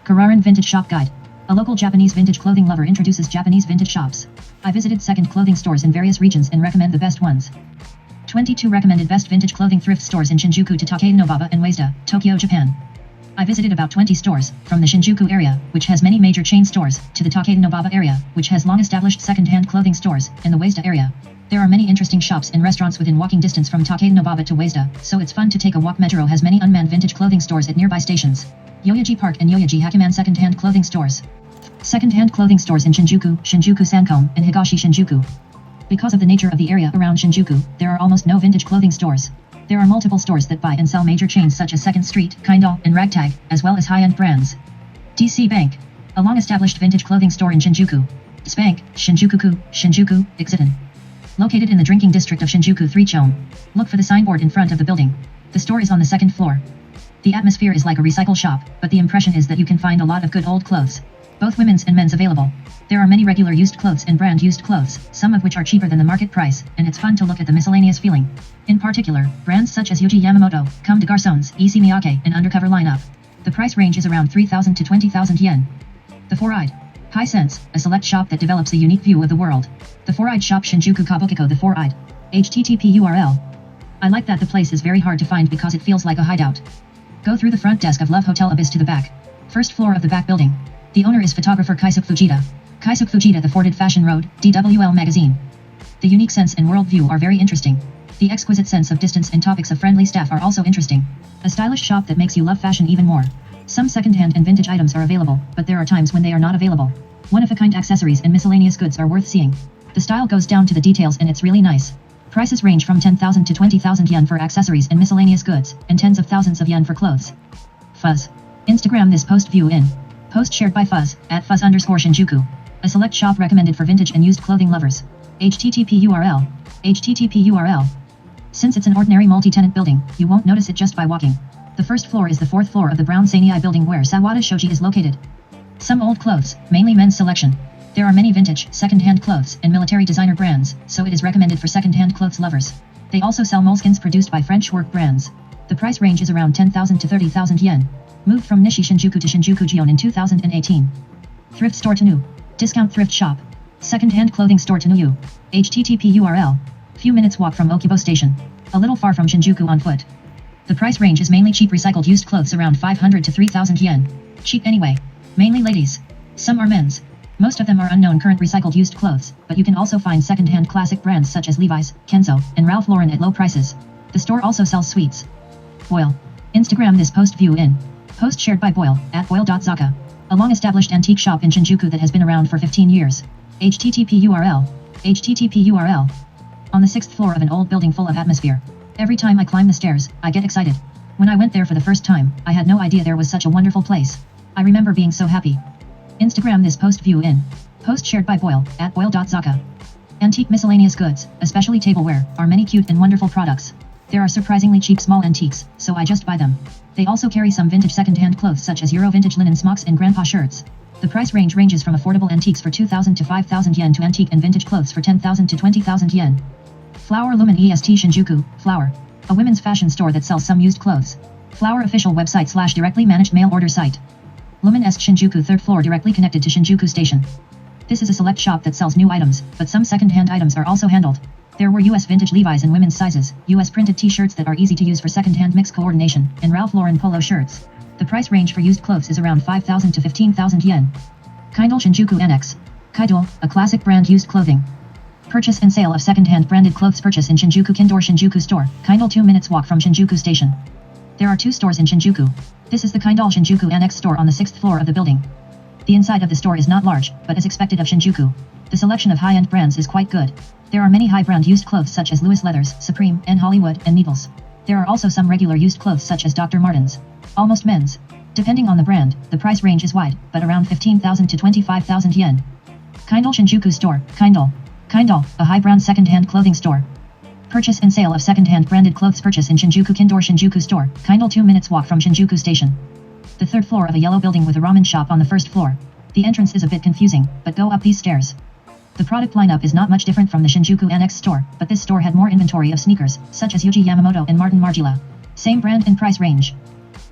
Kararan Vintage Shop Guide. A local Japanese vintage clothing lover introduces Japanese vintage shops. I visited second clothing stores in various regions and recommend the best ones. 22 recommended best vintage clothing thrift stores in Shinjuku to Takadanobaba and Waseda, Tokyo, Japan. I visited about 20 stores, from the Shinjuku area, which has many major chain stores, to the Takadanobaba area, which has long-established second-hand clothing stores, and the Waseda area. There are many interesting shops and restaurants within walking distance from Takadanobaba to Waseda, so it's fun to take a walk. Mejiro has many unmanned vintage clothing stores at nearby stations. Yoyogi Park and Yoyogi Hachimansecond-hand clothing stores. Second-hand clothing stores in Shinjuku, Shinjuku Sankom, and Higashi Shinjuku. Because of the nature of the area around Shinjuku, there are almost no vintage clothing stores. There are multiple stores that buy and sell major chains such as Second Street, Kindol, and Ragtag, as well as high-end brands. DC Bank. A long-established vintage clothing store in Shinjuku. Spank, Shinjuku, Exiten. Located in the drinking district of Shinjuku 3-chon. Look for the signboard in front of the building. The store is on the second floor. The atmosphere is like a recycle shop, but the impression is that you can find a lot of good old clothes. Both women's and men's available. There are many regular used clothes and brand used clothes, some of which are cheaper than the market price, and it's fun to look at the miscellaneous feeling. In particular, brands such as Yuji Yamamoto, Comme des Garçons, Issey Miyake, and Undercover lineup. The price range is around 3,000 to 20,000 yen. The Four-Eyed. High Sense, a select shop that develops a unique view of the world. The Four-Eyed Shop Shinjuku Kabukiko. The Four-Eyed. HTTP URL. I like that the place is very hard to find because it feels like a hideout. Go through the front desk of Love Hotel Abyss to the back. First floor of the back building. The owner is photographer Kaisuke Fujita. Kaisuke Fujita. The Forded Fashion Road, DWL Magazine. The unique sense and worldview are very interesting. The exquisite sense of distance and topics of friendly staff are also interesting. A stylish shop that makes you love fashion even more. Some second-hand and vintage items are available, but there are times when they are not available. One-of-a-kind accessories and miscellaneous goods are worth seeing. The style goes down to the details and it's really nice. Prices range from 10,000 to 20,000 yen for accessories and miscellaneous goods, and tens of thousands of yen for clothes. Fuzz. Instagram this post view in. Post shared by Fuzz, at Fuzz_Shinjuku. A select shop recommended for vintage and used clothing lovers. HTTP URL. HTTP URL. Since it's an ordinary multi-tenant building, you won't notice it just by walking. The first floor is the fourth floor of the Brown Sanei building where Sawada Shoji is located. Some old clothes, mainly men's selection. There are many vintage, second-hand clothes, and military designer brands, so it is recommended for second-hand clothes lovers. They also sell moleskins produced by French work brands. The price range is around 10,000 to 30,000 yen. Moved from Nishi Shinjuku to Shinjuku Gion in 2018. Thrift store to new. Discount thrift shop. Second-hand clothing store to new. HTTP URL. Few minutes walk from Okibo Station. A little far from Shinjuku on foot. The price range is mainly cheap recycled used clothes around 500 to 3,000 yen. Cheap anyway. Mainly ladies. Some are men's. Most of them are unknown current recycled used clothes, but you can also find second-hand classic brands such as Levi's, Kenzo, and Ralph Lauren at low prices. The store also sells sweets. Boyle. Instagram this post view in. Post shared by Boyle, at boyle.zaka. A long-established antique shop in Shinjuku that has been around for 15 years. HTTP URL. HTTP URL. On the 6th floor of an old building full of atmosphere. Every time I climb the stairs, I get excited. When I went there for the first time, I had no idea there was such a wonderful place. I remember being so happy. Instagram this post view in. Post shared by Boyle, at boyle.zaka. Antique miscellaneous goods, especially tableware, are many cute and wonderful products. There are surprisingly cheap small antiques, so I just buy them. They also carry some vintage second-hand clothes such as Euro vintage linen smocks and grandpa shirts. The price range ranges from affordable antiques for 2,000 to 5,000 yen to antique and vintage clothes for 10,000 to 20,000 yen. Flower Lumen EST Shinjuku, Flower. A women's fashion store that sells some used clothes. Flower official website / directly managed mail order site. Lumen Est Shinjuku 3rd floor directly connected to Shinjuku Station. This is a select shop that sells new items, but some second-hand items are also handled. There were US vintage Levi's in women's sizes, US printed t-shirts that are easy to use for second-hand mix coordination, and Ralph Lauren polo shirts. The price range for used clothes is around 5,000 to 15,000 yen. Kindol Shinjuku Annex. Kindol, a classic brand used clothing. Purchase and sale of second-hand branded clothes. Purchase in Shinjuku Kindol Shinjuku store, Kindol 2 minutes walk from Shinjuku Station. There are 2 stores in Shinjuku. This is the Kindol Shinjuku Annex store on the 6th floor of the building. The inside of the store is not large, but as expected of Shinjuku. The selection of high-end brands is quite good. There are many high-brand used clothes such as Louis Leathers, Supreme, and Hollywood, and Needles. There are also some regular used clothes such as Dr. Martens. Almost men's. Depending on the brand, the price range is wide, but around 15,000 to 25,000 yen. Kindol Shinjuku store, Kindol. Kindol, a high-brand second-hand clothing store. Purchase and sale of second-hand branded clothes. Purchase in Shinjuku Kindor Shinjuku store, Kindol 2 minutes walk from Shinjuku Station. The 3rd floor of a yellow building with a ramen shop on the 1st floor. The entrance is a bit confusing, but go up these stairs. The product lineup is not much different from the Shinjuku Annex store, but this store had more inventory of sneakers, such as Yuji Yamamoto and Martin Margiela. Same brand and price range.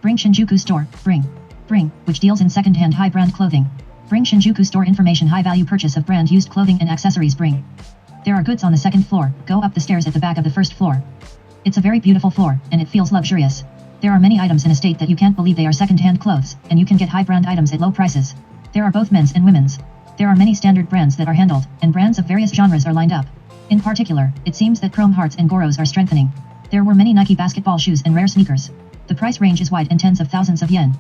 Bring Shinjuku store, bring. Bring, which deals in second-hand high-brand clothing. Bring Shinjuku store information high-value purchase of brand used clothing and accessories. Bring. There are goods on the second floor, go up the stairs at the back of the first floor. It's a very beautiful floor, and it feels luxurious. There are many items in a state that you can't believe they are second-hand clothes, and you can get high-brand items at low prices. There are both men's and women's. There are many standard brands that are handled, and brands of various genres are lined up. In particular, it seems that Chrome Hearts and Goros are strengthening. There were many Nike basketball shoes and rare sneakers. The price range is wide and tens of thousands of yen.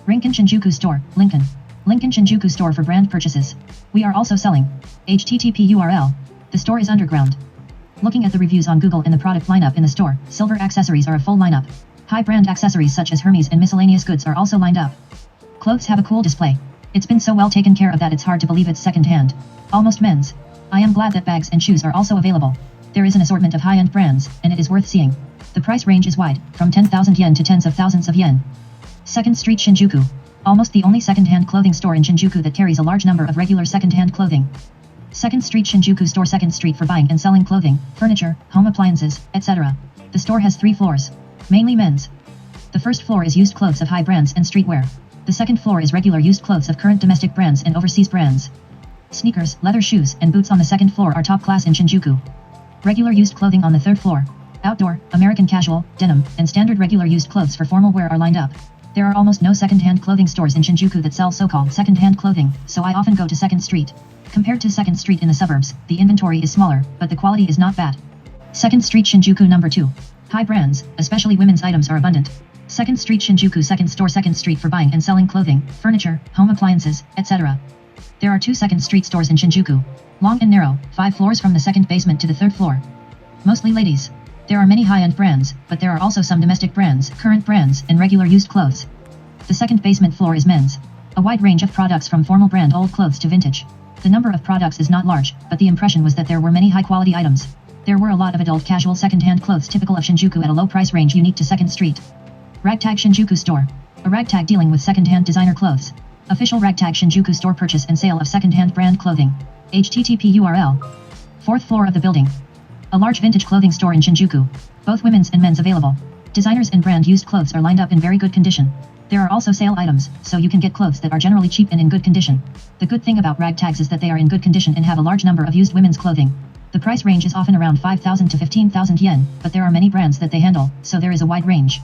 Rinkin Shinjuku Store, Lincoln. Lincoln Shinjuku Store for brand purchases. We are also selling. HTTP URL. The store is underground. Looking at the reviews on Google and the product lineup in the store, silver accessories are a full lineup. High brand accessories such as Hermes and miscellaneous goods are also lined up. Clothes have a cool display. It's been so well taken care of that it's hard to believe it's second hand. Almost men's. I am glad that bags and shoes are also available. There is an assortment of high-end brands, and it is worth seeing. The price range is wide, from 10,000 yen to tens of thousands of yen. 2nd Street Shinjuku. Almost the only second-hand clothing store in Shinjuku that carries a large number of regular second-hand clothing. 2nd Street Shinjuku Store, 2nd Street for buying and selling clothing, furniture, home appliances, etc. The store has 3 floors. Mainly men's. The first floor is used clothes of high brands and streetwear. The second floor is regular used clothes of current domestic brands and overseas brands. Sneakers, leather shoes, and boots on the second floor are top class in Shinjuku. Regular used clothing on the third floor. Outdoor, American casual, denim, and standard regular used clothes for formal wear are lined up. There are almost no second-hand clothing stores in Shinjuku that sell so-called second-hand clothing, so I often go to 2nd Street. Compared to 2nd Street in the suburbs, the inventory is smaller, but the quality is not bad. 2nd Street Shinjuku number 2. High brands, especially women's items, are abundant. 2nd Street Shinjuku 2nd Store, 2nd Street for buying and selling clothing, furniture, home appliances, etc. There are 2 2nd Street stores in Shinjuku. Long and narrow, 5 floors from the second basement to the third floor. Mostly ladies. There are many high-end brands, but there are also some domestic brands, current brands, and regular used clothes. The second basement floor is men's. A wide range of products from formal brand old clothes to vintage. The number of products is not large, but the impression was that there were many high-quality items. There were a lot of adult casual second-hand clothes typical of Shinjuku at a low price range unique to 2nd Street. Ragtag Shinjuku Store. A ragtag dealing with second-hand designer clothes. Official Ragtag Shinjuku Store purchase and sale of second-hand brand clothing. HTTP URL. 4th floor of the building. A large vintage clothing store in Shinjuku. Both women's and men's available. Designers and brand used clothes are lined up in very good condition. There are also sale items, so you can get clothes that are generally cheap and in good condition. The good thing about ragtags is that they are in good condition and have a large number of used women's clothing. The price range is often around 5,000 to 15,000 yen, but there are many brands that they handle, so there is a wide range.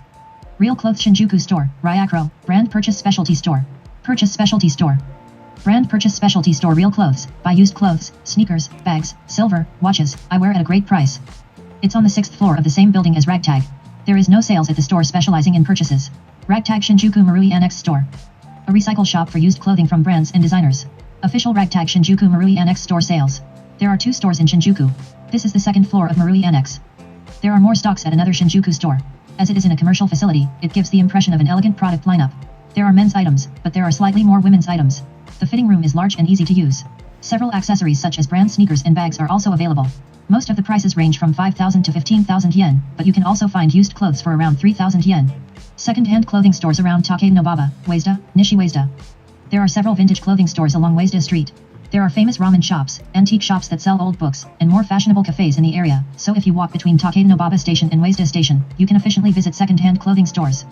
Real Clothes Shinjuku Store, Ryakro, Brand Purchase Specialty Store. Purchase Specialty Store. Brand Purchase Specialty Store. Real clothes, buy used clothes, sneakers, bags, silver, watches, eyewear at a great price. It's on the 6th floor of the same building as Ragtag. There is no sales at the store specializing in purchases. Ragtag Shinjuku Marui Annex Store. A recycle shop for used clothing from brands and designers. Official Ragtag Shinjuku Marui Annex Store sales. There are 2 stores in Shinjuku. This is the 2nd floor of Marui Annex. There are more stocks at another Shinjuku store. As it is in a commercial facility, it gives the impression of an elegant product lineup. There are men's items, but there are slightly more women's items. The fitting room is large and easy to use. Several accessories such as brand sneakers and bags are also available. Most of the prices range from 5,000 to 15,000 yen, but you can also find used clothes for around 3,000 yen. Second-hand clothing stores around Takadanobaba, Waseda, Nishi Waseda. There are several vintage clothing stores along Waseda Street. There are famous ramen shops, antique shops that sell old books, and more fashionable cafes in the area, so if you walk between Takadanobaba Station and Waseda Station, you can efficiently visit second-hand clothing stores.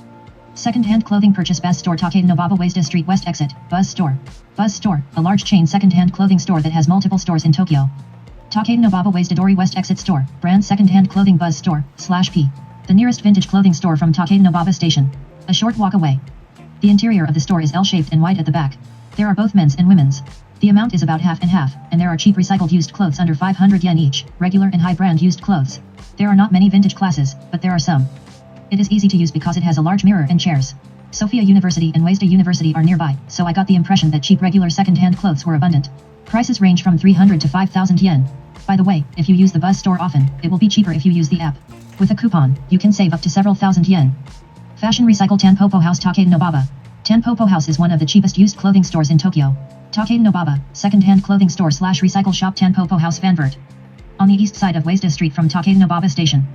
Second-hand clothing purchase Buzz Store Takadanobaba Waseda Street West Exit, Buzz Store. Buzz Store, a large chain second-hand clothing store that has multiple stores in Tokyo. Takadanobaba Waseda Dori West Exit Store, brand second-hand clothing Buzz Store, /P. The nearest vintage clothing store from Takadanobaba Station. A short walk away. The interior of the store is L-shaped and wide at the back. There are both men's and women's. The amount is about half and half, and there are cheap recycled used clothes under 500 yen each, regular and high brand used clothes. There are not many vintage classes, but there are some. It is easy to use because it has a large mirror and chairs. Sophia University and Waseda University are nearby, so I got the impression that cheap regular second-hand clothes were abundant. Prices range from 300 to 5,000 yen. By the way, if you use the Buzz Store often, it will be cheaper if you use the app. With a coupon, you can save up to several thousand yen. Fashion Recycle Tanpopo House Takadanobaba. Tanpopo House is one of the cheapest used clothing stores in Tokyo. Takadanobaba, second-hand clothing store /recycle shop Tanpopo House Fanvert. On the east side of Waseda Street from Takadanobaba Station.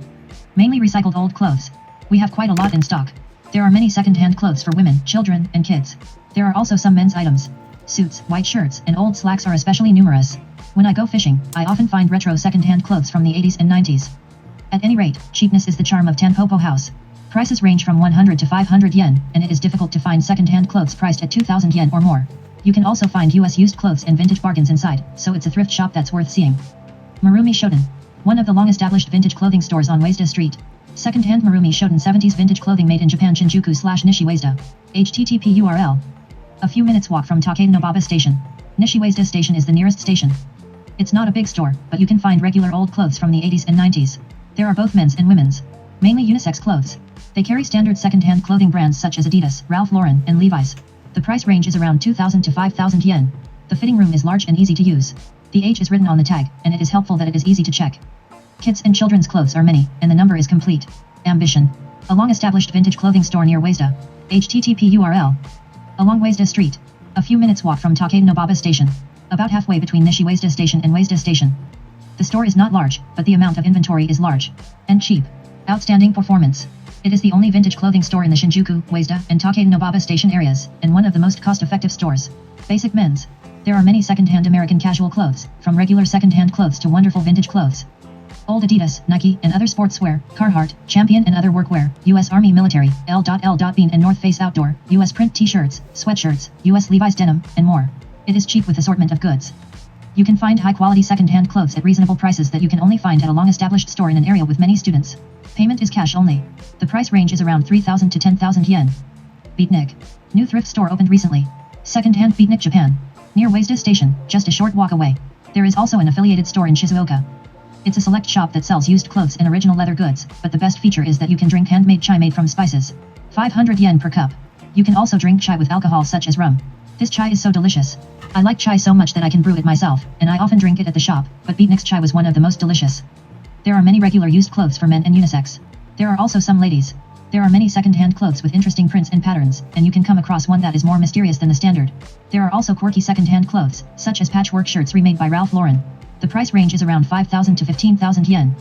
Mainly recycled old clothes. We have quite a lot in stock. There are many second-hand clothes for women, children, and kids. There are also some men's items. Suits, white shirts, and old slacks are especially numerous. When I go fishing, I often find retro second-hand clothes from the 80s and 90s. At any rate, cheapness is the charm of Tanpopo House. Prices range from 100 to 500 yen, and it is difficult to find second-hand clothes priced at 2,000 yen or more. You can also find US used clothes and vintage bargains inside, so it's a thrift shop that's worth seeing. Marumi Shoten. One of the long-established vintage clothing stores on Waseda Street. Second-hand Marumi Shoten 70s vintage clothing made in Japan Shinjuku/Nishi Waseda. http URL. A few minutes walk from Takadanobaba Station. Nishi Waseda Station is the nearest station. It's not a big store, but you can find regular old clothes from the 80s and 90s. There are both men's and women's. Mainly unisex clothes. They carry standard second-hand clothing brands such as Adidas, Ralph Lauren, and Levi's. The price range is around 2,000 to 5,000 yen. The fitting room is large and easy to use. The age is written on the tag, and it is helpful that it is easy to check. Kids and children's clothes are many, and the number is complete. Ambition. A long-established vintage clothing store near Waseda. http URL. Along Waseda Street. A few minutes walk from Takadanobaba Station. About halfway between Nishi Waseda Station and Waseda Station. The store is not large, but the amount of inventory is large. And cheap. Outstanding performance. It is the only vintage clothing store in the Shinjuku, Waseda, and Takadanobaba Station areas, and one of the most cost-effective stores. Basic men's. There are many second-hand American casual clothes, from regular second-hand clothes to wonderful vintage clothes. Old Adidas, Nike, and other sportswear, Carhartt, Champion and other workwear, US Army military, L.L. Bean and North Face outdoor, US print t-shirts, sweatshirts, US Levi's denim, and more. It is cheap with assortment of goods. You can find high-quality second-hand clothes at reasonable prices that you can only find at a long-established store in an area with many students. Payment is cash only. The price range is around 3,000 to 10,000 yen. Beatnik. New thrift store opened recently. Second-hand Beatnik Japan. Near Waseda Station, just a short walk away. There is also an affiliated store in Shizuoka. It's a select shop that sells used clothes and original leather goods, but the best feature is that you can drink handmade chai made from spices. 500 yen per cup. You can also drink chai with alcohol such as rum. This chai is so delicious. I like chai so much that I can brew it myself, and I often drink it at the shop, but Beatnik's chai was one of the most delicious. There are many regular used clothes for men and unisex. There are also some ladies. There are many second-hand clothes with interesting prints and patterns, and you can come across one that is more mysterious than the standard. There are also quirky second-hand clothes, such as patchwork shirts remade by Ralph Lauren. The price range is around 5,000 to 15,000 yen.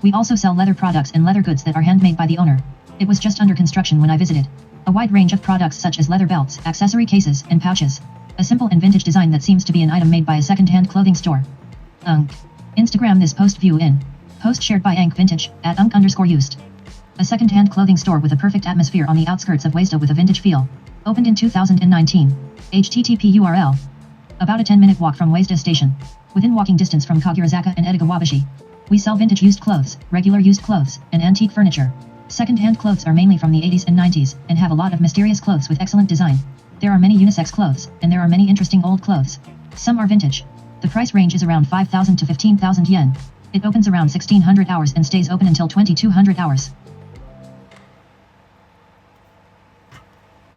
We also sell leather products and leather goods that are handmade by the owner. It was just under construction when I visited. A wide range of products such as leather belts, accessory cases, and pouches. A simple and vintage design that seems to be an item made by a second-hand clothing store. Instagram this post view in. Post shared by Vintage, at _used. A second-hand clothing store with a perfect atmosphere on the outskirts of Waseda with a vintage feel. Opened in 2019. http URL. About a 10-minute walk from Waseda Station. Within walking distance from Kagurazaka and Edogawabashi. We sell vintage used clothes, regular used clothes, and antique furniture. Second-hand clothes are mainly from the 80s and 90s, and have a lot of mysterious clothes with excellent design. There are many unisex clothes, and there are many interesting old clothes. Some are vintage. The price range is around 5,000 to 15,000 yen. It opens around 1600 hours and stays open until 2200 hours.